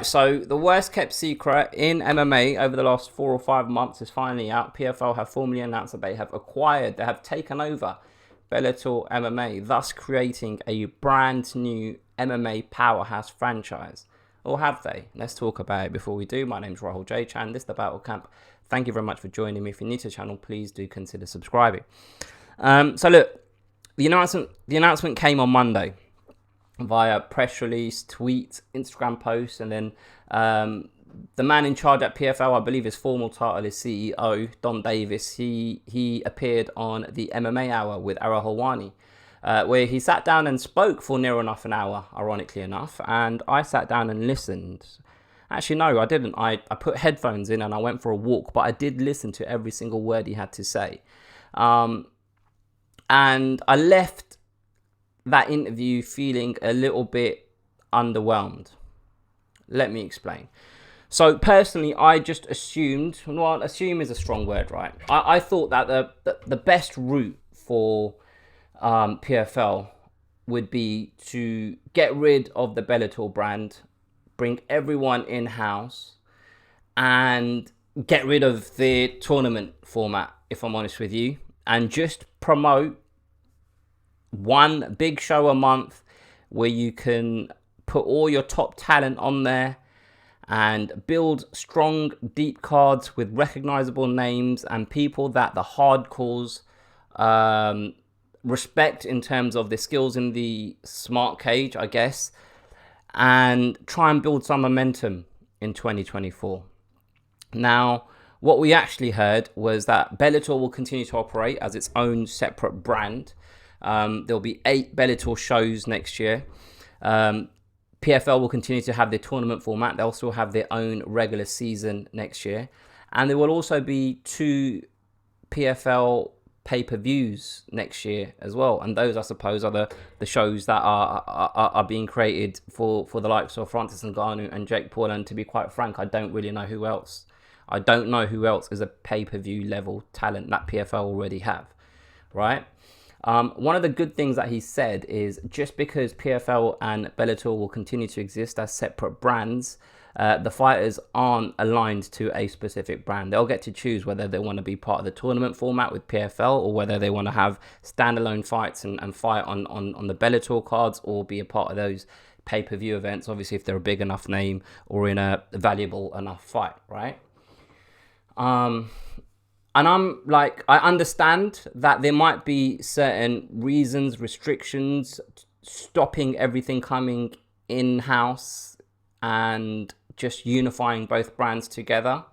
right, so the worst kept secret in MMA over the last 4 or 5 months is finally out. PFL have formally announced that they have taken over Bellator MMA, thus creating a brand new MMA powerhouse franchise. Or have they? Let's talk about it before we do. My name's Rahul J. Chan. This is the Battle Camp. Thank you very much for joining me. If you're new to the channel, please do consider subscribing. So look, the announcement came on Monday via press release, tweet, Instagram post, and then the man in charge at PFL, I believe his formal title is CEO, Don Davis. He appeared on the MMA Hour with Ariel Helwani, where he sat down and spoke for near enough an hour, ironically enough, and I sat down and listened. Actually, no, I didn't. I put headphones in and I went for a walk, but I did listen to every single word he had to say. And I left that interview feeling a little bit underwhelmed. Let me explain. So personally, I just assumed, well, assume is a strong word, right? I thought that the best route for PFL would be to get rid of the Bellator brand, bring everyone in-house, and get rid of the tournament format, if I'm honest with you, and just promote one big show a month where you can put all your top talent on there and build strong, deep cards with recognizable names and people that the hardcores respect in terms of the skills in the smart cage, I guess, and try and build some momentum in 2024. Now, what we actually heard was that Bellator will continue to operate as its own separate brand. There'll be 8 Bellator shows next year. PFL will continue to have their tournament format. They'll still have their own regular season next year. And there will also be 2 PFL pay-per-views next year as well. And those, I suppose, are the shows that are being created for the likes of Francis Ngannou and Jake Paul. And to be quite frank, I don't really know who else. I don't know who else is a pay-per-view level talent that PFL already have, right? One of the good things that he said is just because PFL and Bellator will continue to exist as separate brands, the fighters aren't aligned to a specific brand. They'll get to choose whether they want to be part of the tournament format with PFL or whether they want to have standalone fights and fight on the Bellator cards or be a part of those pay-per-view events, obviously if they're a big enough name or in a valuable enough fight, right? And I'm like, I understand that there might be certain reasons, restrictions, stopping everything coming in-house and just unifying both brands together.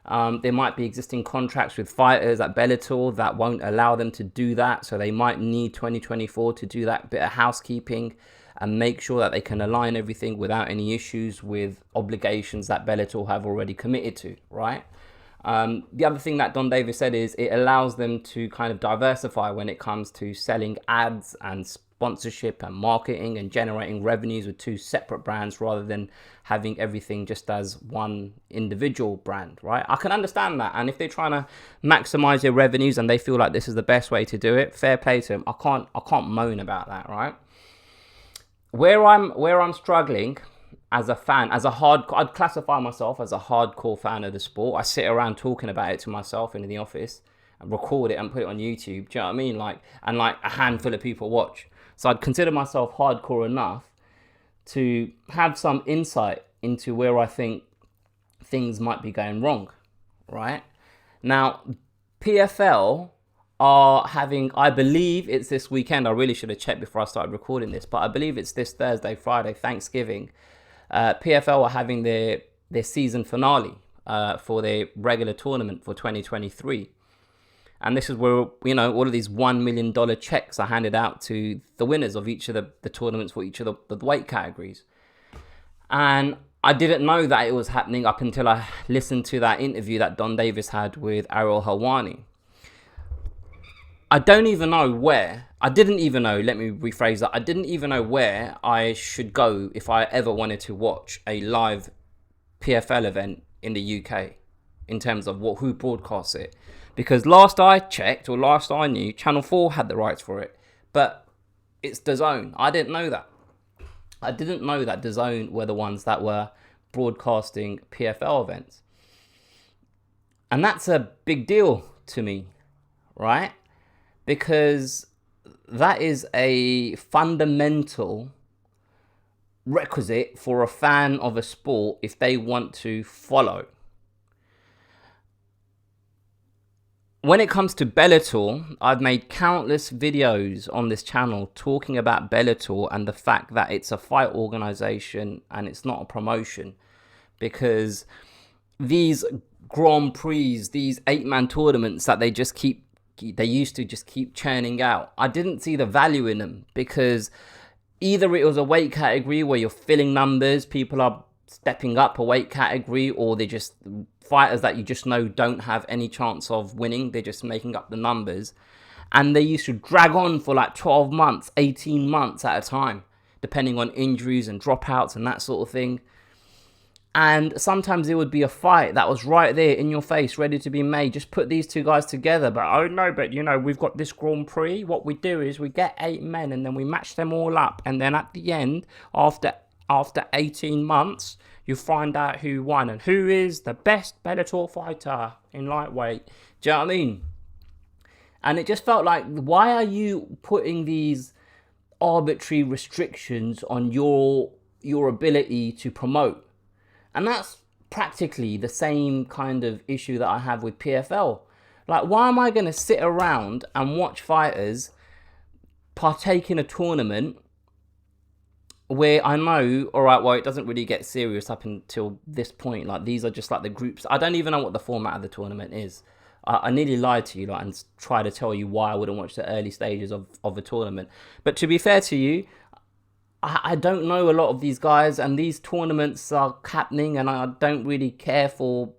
There might be existing contracts with fighters at Bellator that won't allow them to do that. So they might need 2024 to do that bit of housekeeping and make sure that they can align everything without any issues with obligations that Bellator have already committed to, right? The other thing that Don Davis said is it allows them to kind of diversify when it comes to selling ads and sponsorship and marketing and generating revenues with 2 separate brands rather than having everything just as one individual brand, right? I can understand that. And if they're trying to maximize their revenues and they feel like this is the best way to do it, fair play to them. I can't moan about that, right? Where I'm struggling as a fan, I'd classify myself as a hardcore fan of the sport. I sit around talking about it to myself in the office and record it and put it on YouTube. Do you know what I mean? And a handful of people watch. So I'd consider myself hardcore enough to have some insight into where I think things might be going wrong, right? Now, PFL are having, I believe it's this weekend. I really should have checked before I started recording this, but I believe it's this Thursday, Friday, Thanksgiving. PFL are having their season finale for their regular tournament for 2023. And this is where, you know, all of these $1 million checks are handed out to the winners of each of the tournaments for each of the weight categories. And I didn't know that it was happening up until I listened to that interview that Don Davis had with Ariel Helwani. I didn't even know, let me rephrase that. I didn't even know where I should go if I ever wanted to watch a live PFL event in the UK in terms of who broadcasts it. Because last I checked, or last I knew, Channel 4 had the rights for it. But it's DAZN. I didn't know that. I didn't know that DAZN were the ones that were broadcasting PFL events. And that's a big deal to me, right? Because that is a fundamental requisite for a fan of a sport if they want to follow. When it comes to Bellator, I've made countless videos on this channel talking about Bellator and the fact that it's a fight organization and it's not a promotion, because these Grand Prix, these 8-man tournaments that they used to just keep churning out, I didn't see the value in them, because either it was a weight category where you're filling numbers, people are stepping up a weight category, or they're just fighters that you just know don't have any chance of winning. They're just making up the numbers. And they used to drag on for like 12 months, 18 months at a time, depending on injuries and dropouts and that sort of thing. And sometimes it would be a fight that was right there in your face, ready to be made. Just put these two guys together. But, oh no, but you know, we've got this Grand Prix. What we do is we get 8 men and then we match them all up. And then at the end, after 18 months, you find out who won and who is the best Bellator fighter in lightweight. Do you know what I mean? And it just felt like, why are you putting these arbitrary restrictions on your ability to promote? And that's practically the same kind of issue that I have with PFL. Like, why am I going to sit around and watch fighters partake in a tournament where I know, all right, well, it doesn't really get serious up until this point. Like, these are just like the groups. I don't even know what the format of the tournament is. I nearly lied to you and try to tell you why I wouldn't watch the early stages of a tournament. But to be fair to you, I don't know a lot of these guys, and these tournaments are happening, and I don't really care for...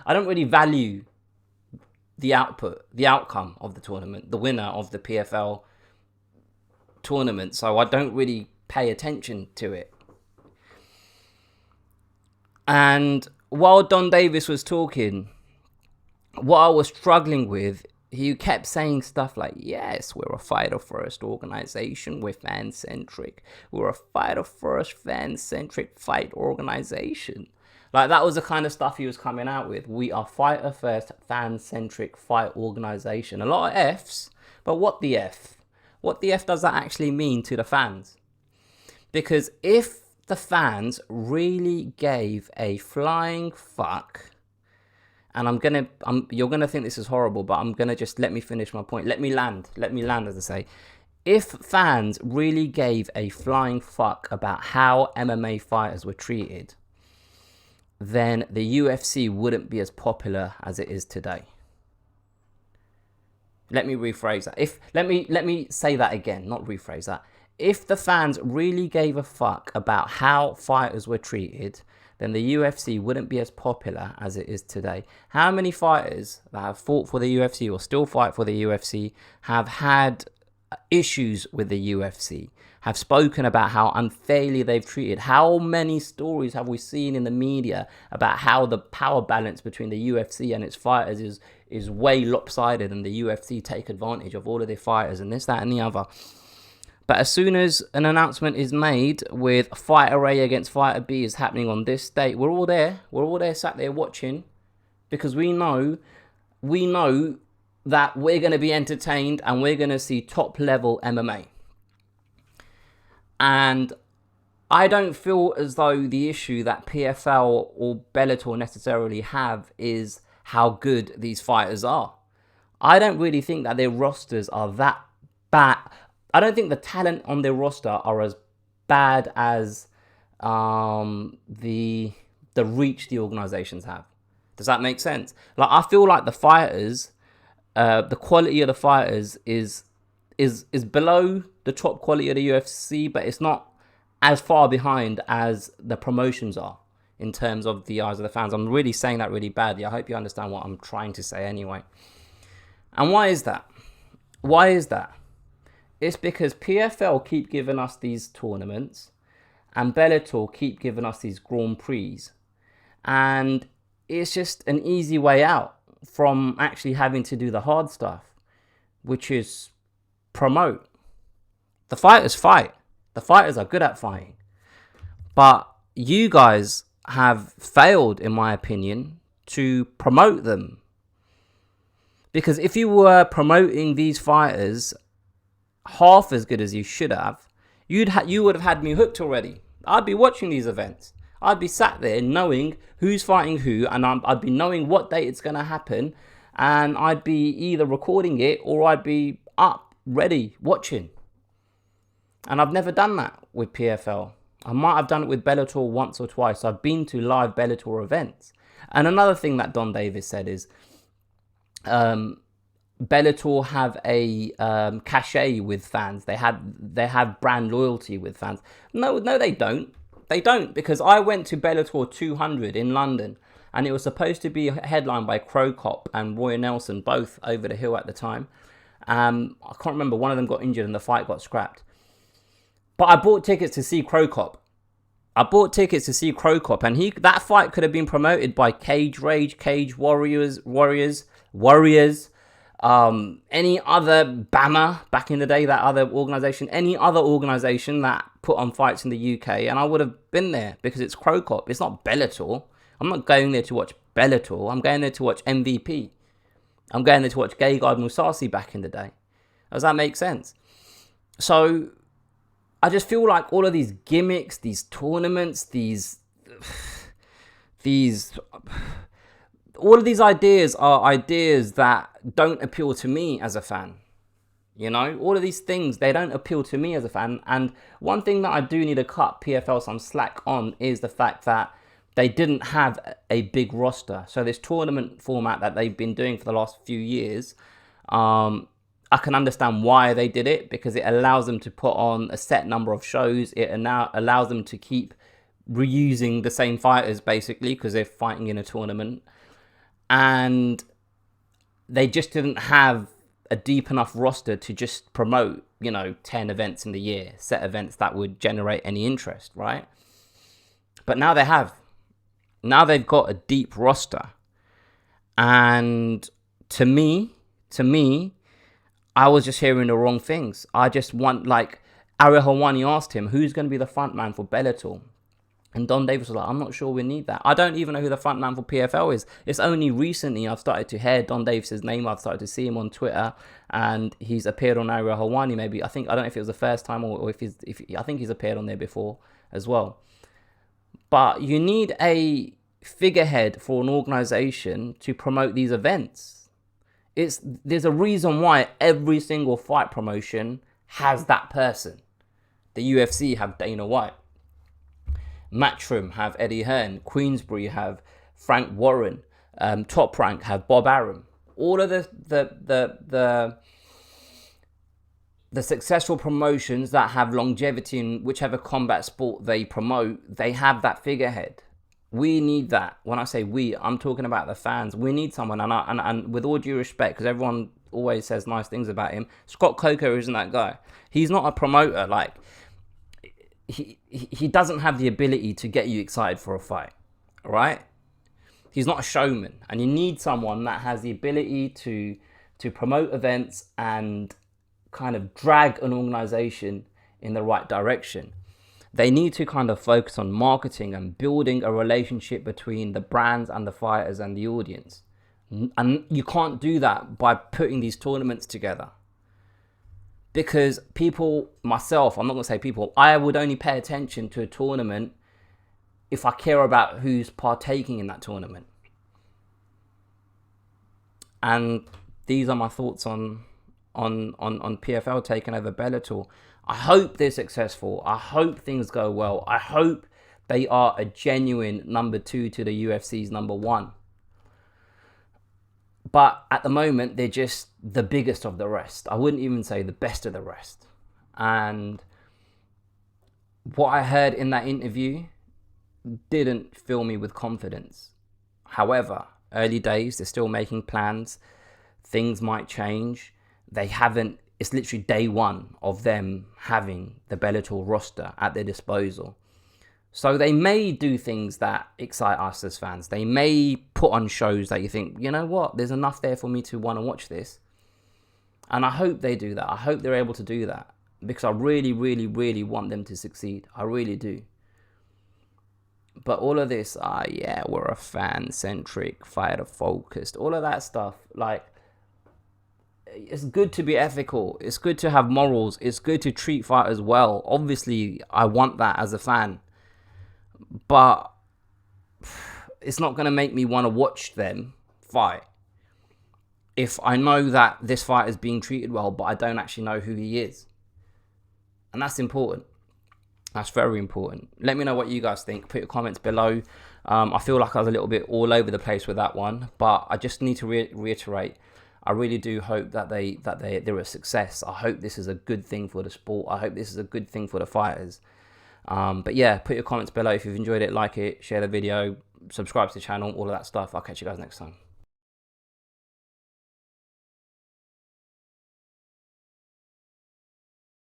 I don't really value the outcome of the tournament, the winner of the PFL tournament. So I don't really pay attention to it. And while Don Davis was talking, what I was struggling with, he kept saying stuff like, yes, we're a fighter first organization, we're fan centric, we're a fighter first fan centric fight organization. Like, that was the kind of stuff he was coming out with. We are fighter first fan centric fight organization. A lot of F's, but what the F? What the F does that actually mean to the fans? Because if the fans really gave a flying fuck, and you're gonna think this is horrible, but I'm gonna just let me finish my point. Let me land, as I say. If fans really gave a flying fuck about how MMA fighters were treated, then the UFC wouldn't be as popular as it is today. Let me rephrase that. Let me say that again, not rephrase that. If the fans really gave a fuck about how fighters were treated, then the UFC wouldn't be as popular as it is today. How many fighters that have fought for the UFC or still fight for the UFC have had issues with the UFC, have spoken about how unfairly they've treated? How many stories have we seen in the media about how the power balance between the UFC and its fighters is way lopsided, and the UFC take advantage of all of their fighters and this, that and the other? But as soon as an announcement is made with Fighter A against Fighter B is happening on this date, we're all there. We're all there sat there watching, because we know that we're going to be entertained and we're going to see top level MMA. And I don't feel as though the issue that PFL or Bellator necessarily have is how good these fighters are. I don't really think that their rosters are that bad. I don't think the talent on their roster are as bad as the reach the organizations have. Does that make sense? Like, I feel like the fighters, the quality of the fighters is below the top quality of the UFC, but it's not as far behind as the promotions are in terms of the eyes of the fans. I'm really saying that really badly. I hope you understand what I'm trying to say anyway. And why is that? Why is that? It's because PFL keep giving us these tournaments and Bellator keep giving us these Grand Prix. And it's just an easy way out from actually having to do the hard stuff, which is promote. The fighters fight. The fighters are good at fighting. But you guys have failed, in my opinion, to promote them. Because if you were promoting these fighters half as good as you should have, you would have had me hooked already. I'd be watching these events. I'd be sat there knowing who's fighting who, and I'd be knowing what date it's going to happen, and I'd be either recording it or I'd be up, ready, watching. And I've never done that with PFL. I might have done it with Bellator once or twice. I've been to live Bellator events. And another thing that Don Davis said is, Bellator have a cachet with fans. They have brand loyalty with fans. No, they don't. They don't, because I went to Bellator 200 in London, and it was supposed to be headlined by Crow Cop and Roy Nelson, both over the hill at the time. I can't remember. One of them got injured and the fight got scrapped. But I bought tickets to see Crow Cop. And that fight could have been promoted by Cage Rage, Cage Warriors, any other BAMA back in the day, that other organization, any other organization that put on fights in the UK, and I would have been there, because it's Crow Cop. It's not Bellator. I'm not going there to watch Bellator. I'm going there to watch MVP. I'm going there to watch Gegard Mousasi back in the day. Does that make sense? So I just feel like all of these gimmicks, these tournaments, all of these ideas are ideas that don't appeal to me as a fan. You know, all of these things, they don't appeal to me as a fan. And one thing that I do need to cut PFL some slack on is the fact that they didn't have a big roster. So this tournament format that they've been doing for the last few years, I can understand why they did it, because it allows them to put on a set number of shows. It now allows them to keep reusing the same fighters, basically, because they're fighting in a tournament. And they just didn't have a deep enough roster to just promote, 10 events in the year, set events that would generate any interest, right? But now they have. Now they've got a deep roster. And to me, I was just hearing the wrong things. I just want, Ariel Helwani asked him, who's going to be the front man for Bellator? And Don Davis was like, I'm not sure we need that. I don't even know who the front man for PFL is. It's only recently I've started to hear Don Davis's name. I've started to see him on Twitter, and he's appeared on Ariel Helwani. Maybe I don't know if it was the first time or if I think he's appeared on there before as well. But you need a figurehead for an organization to promote these events. There's a reason why every single fight promotion has that person. The UFC have Dana White. Matchroom have Eddie Hearn. Queensbury have Frank Warren. Top Rank have Bob Arum. All of the successful promotions that have longevity in whichever combat sport they promote, they have that figurehead. We need that. When I say we, I'm talking about the fans. We need someone, and with all due respect, because everyone always says nice things about him, Scott Coker isn't that guy. He's not a promoter. He doesn't have the ability to get you excited for a fight, right? He's not a showman, and you need someone that has the ability to promote events and kind of drag an organization in the right direction. They need to kind of focus on marketing and building a relationship between the brands and the fighters and the audience. And you can't do that by putting these tournaments together. Because people, myself, I'm not going to say people, I would only pay attention to a tournament if I care about who's partaking in that tournament. And these are my thoughts on PFL taking over Bellator. I hope they're successful. I hope things go well. I hope they are a genuine number 2 to the UFC's number 1. But at the moment, they're just the biggest of the rest. I wouldn't even say the best of the rest. And what I heard in that interview didn't fill me with confidence. However, early days, they're still making plans. Things might change. They haven't, it's literally day one of them having the Bellator roster at their disposal. So they may do things that excite us as fans. They may put on shows that you think, you know what, there's enough there for me to want to watch this. And I hope they do that. I hope they're able to do that, because I really, really, really want them to succeed. I really do. But all of this, yeah, we're a fan-centric, fighter-focused, all of that stuff. Like, it's good to be ethical. It's good to have morals. It's good to treat fighters well. Obviously, I want that as a fan. But it's not going to make me want to watch them fight if I know that this fighter is being treated well, but I don't actually know who he is. And that's important. That's very important. Let me know what you guys think. Put your comments below. I feel like I was a little bit all over the place with that one, but I just need to reiterate. I really do hope that they're a success. I hope this is a good thing for the sport. I hope this is a good thing for the fighters. But yeah, put your comments below if you've enjoyed it. Like it, share the video, subscribe to the channel, all of that stuff. I'll catch you guys next time.